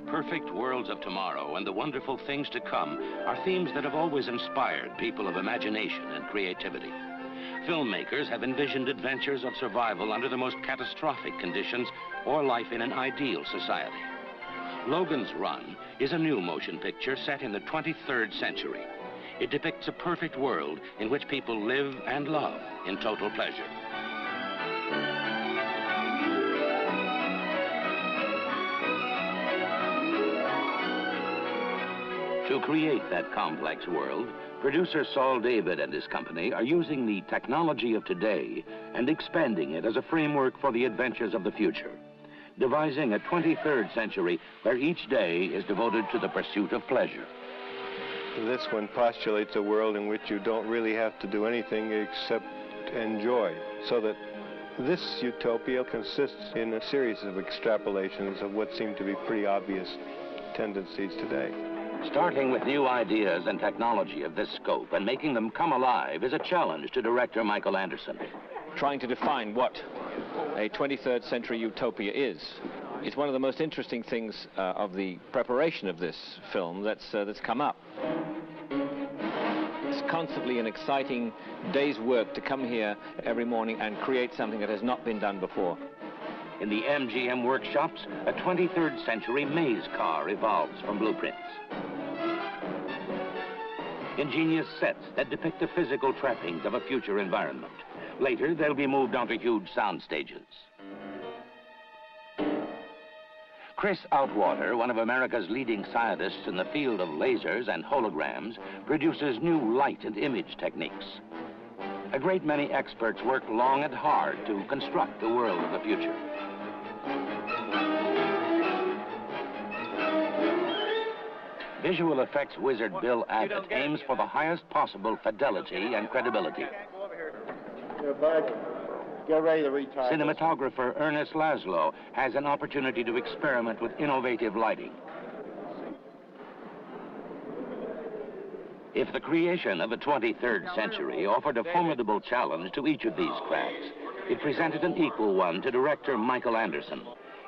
perfect worlds of tomorrow and the wonderful things to come are themes that have always inspired people of imagination and creativity. Filmmakers have envisioned adventures of survival under the most catastrophic conditions or life in an ideal society. Logan's Run is a new motion picture set in the 23rd century. It depicts a perfect world in which people live and love in total pleasure. To create that complex world, producer Saul David and his company are using the technology of today and expanding it as a framework for the adventures of the future, devising a 23rd century where each day is devoted to the pursuit of pleasure. This one postulates a world in which you don't really have to do anything except enjoy, so that this utopia consists in a series of extrapolations of what seem to be pretty obvious tendencies today. Starting with new ideas and technology of this scope and making them come alive is a challenge to director Michael Anderson. Trying to define what a 23rd century utopia is one of the most interesting things of the preparation of this film that's come up. It's constantly an exciting day's work to come here every morning and create something that has not been done before. In the MGM workshops, a 23rd century maze car evolves from blueprints. Ingenious sets that depict the physical trappings of a future environment. Later, they'll be moved onto huge sound stages. Chris Outwater, one of America's leading scientists in the field of lasers and holograms, produces new light and image techniques. A great many experts work long and hard to construct the world of the future. Visual effects wizard Bill Abbott aims for the highest possible fidelity and credibility. Get ready to retire. Cinematographer Ernest Laszlo has an opportunity to experiment with innovative lighting. If the creation of the 23rd century offered a formidable challenge to each of these crafts, it presented an equal one to director Michael Anderson.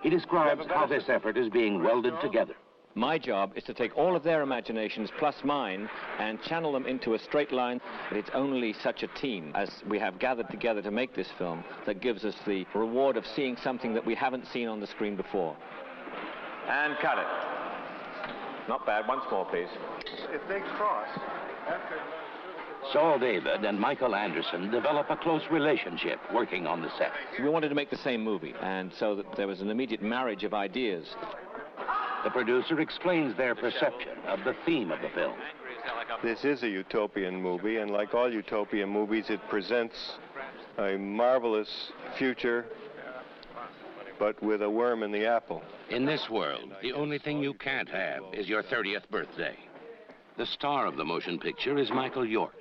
He describes how this effort is being welded together. My job is to take all of their imaginations plus mine and channel them into a straight line. But it's only such a team as we have gathered together to make this film that gives us the reward of seeing something that we haven't seen on the screen before. And cut it. Not bad. Once more, please. If they cross... Saul David and Michael Anderson develop a close relationship working on the set. We wanted to make the same movie, and so that there was an immediate marriage of ideas. The producer explains their perception of the theme of the film. This is a utopian movie, and like all utopian movies, it presents a marvelous future, but with a worm in the apple. In this world, the only thing you can't have is your 30th birthday. The star of the motion picture is Michael York.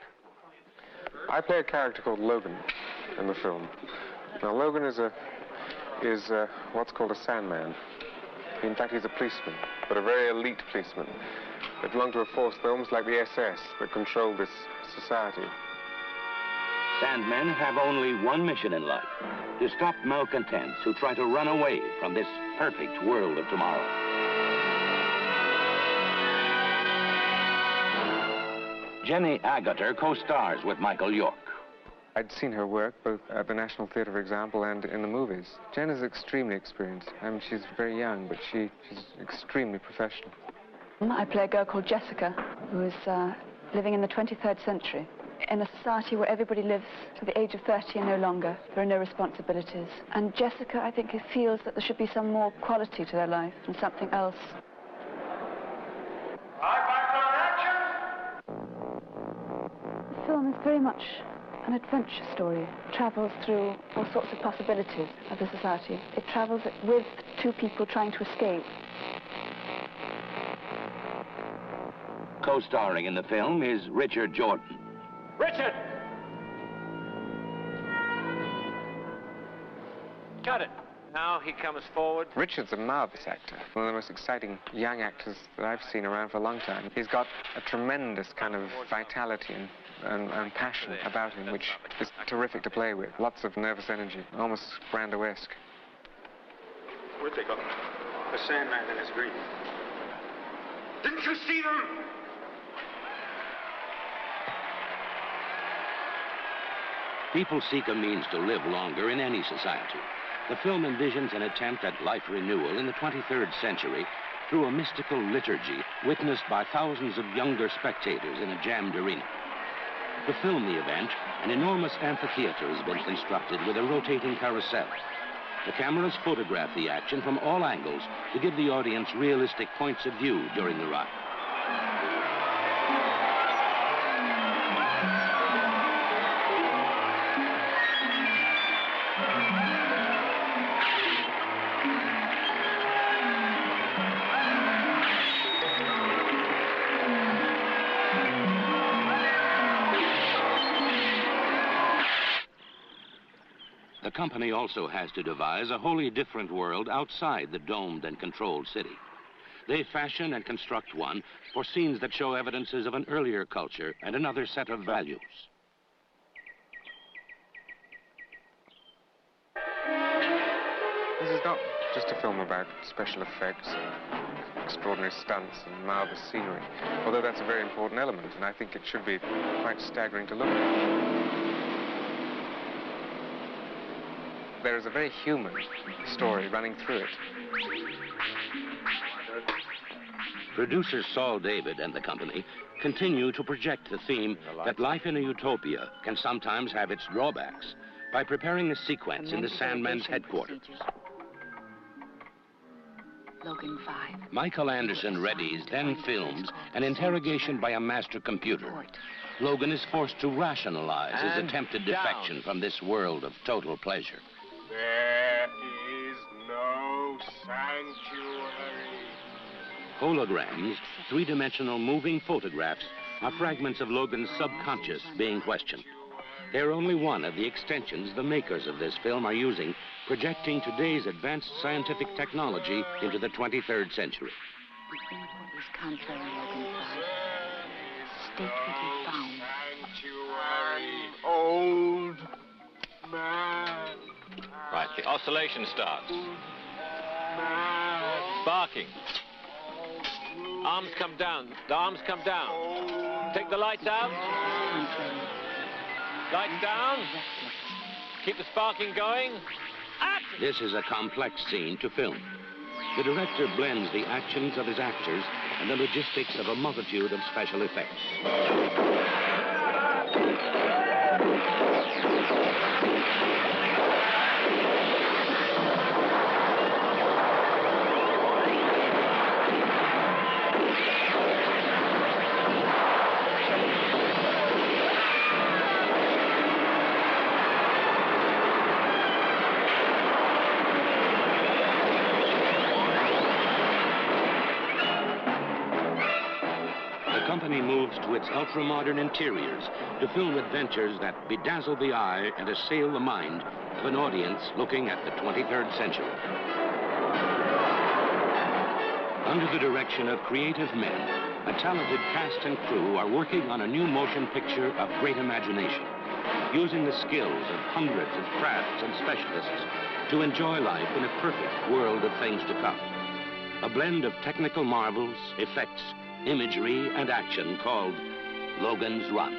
I play a character called Logan in the film. Now, Logan is what's called a sandman. In fact, he's a policeman, but a very elite policeman. They belong to a force that almost like the SS that control this society. Sandmen have only one mission in life, to stop malcontents who try to run away from this perfect world of tomorrow. Jenny Agutter co-stars with Michael York. I'd seen her work both at the National Theatre, for example, and in the movies. Jen is extremely experienced. I mean, she's very young, but she's extremely professional. I play a girl called Jessica, who is living in the 23rd century, in a society where everybody lives to the age of 30 and no longer. There are no responsibilities. And Jessica, I think, feels that there should be some more quality to their life and something else. The film is very much an adventure story. It travels through all sorts of possibilities of the society. It travels with two people trying to escape. Co-starring in the film is Richard Jordan. Richard! Cut it. Now he comes forward. Richard's a marvelous actor, one of the most exciting young actors that I've seen around for a long time. He's got a tremendous kind of vitality and passion about him, which is terrific to play with. Lots of nervous energy, almost Brando-esque. Where'd they go? The Sandman and his grief. Didn't you see them? People seek a means to live longer in any society. The film envisions an attempt at life renewal in the 23rd century through a mystical liturgy witnessed by thousands of younger spectators in a jammed arena. To film the event, an enormous amphitheater has been constructed with a rotating carousel. The cameras photograph the action from all angles to give the audience realistic points of view during the ride. The company also has to devise a wholly different world outside the domed and controlled city. They fashion and construct one for scenes that show evidences of an earlier culture and another set of values. This is not just a film about special effects and extraordinary stunts and marvelous scenery, although that's a very important element, and I think it should be quite staggering to look at. There is a very human story running through it. Producer Saul David and the company continue to project the theme that life in a utopia can sometimes have its drawbacks by preparing a sequence in the Sandman's headquarters. Logan 5. Michael Anderson readies, then films an interrogation by a master computer. Logan is forced to rationalize his attempted defection from this world of total pleasure. There is no sanctuary. Holograms, three-dimensional moving photographs, are fragments of Logan's subconscious being questioned. They're only one of the extensions the makers of this film are using, projecting today's advanced scientific technology into the 23rd century. The import is contrary, Logan 5. State what you found. Sanctuary, old man. Right, the oscillation starts. Man. Barking. Arms come down. The arms come down. Take the lights out. Lights down. Keep the sparking going. Action! This is a complex scene to film. The director blends the actions of his actors and the logistics of a multitude of special effects. The company moves to its ultra-modern interiors to film adventures that bedazzle the eye and assail the mind of an audience looking at the 23rd century. Under the direction of creative men, a talented cast and crew are working on a new motion picture of great imagination, using the skills of hundreds of crafts and specialists to enjoy life in a perfect world of things to come. A blend of technical marvels, effects, imagery, and action called Logan's Run.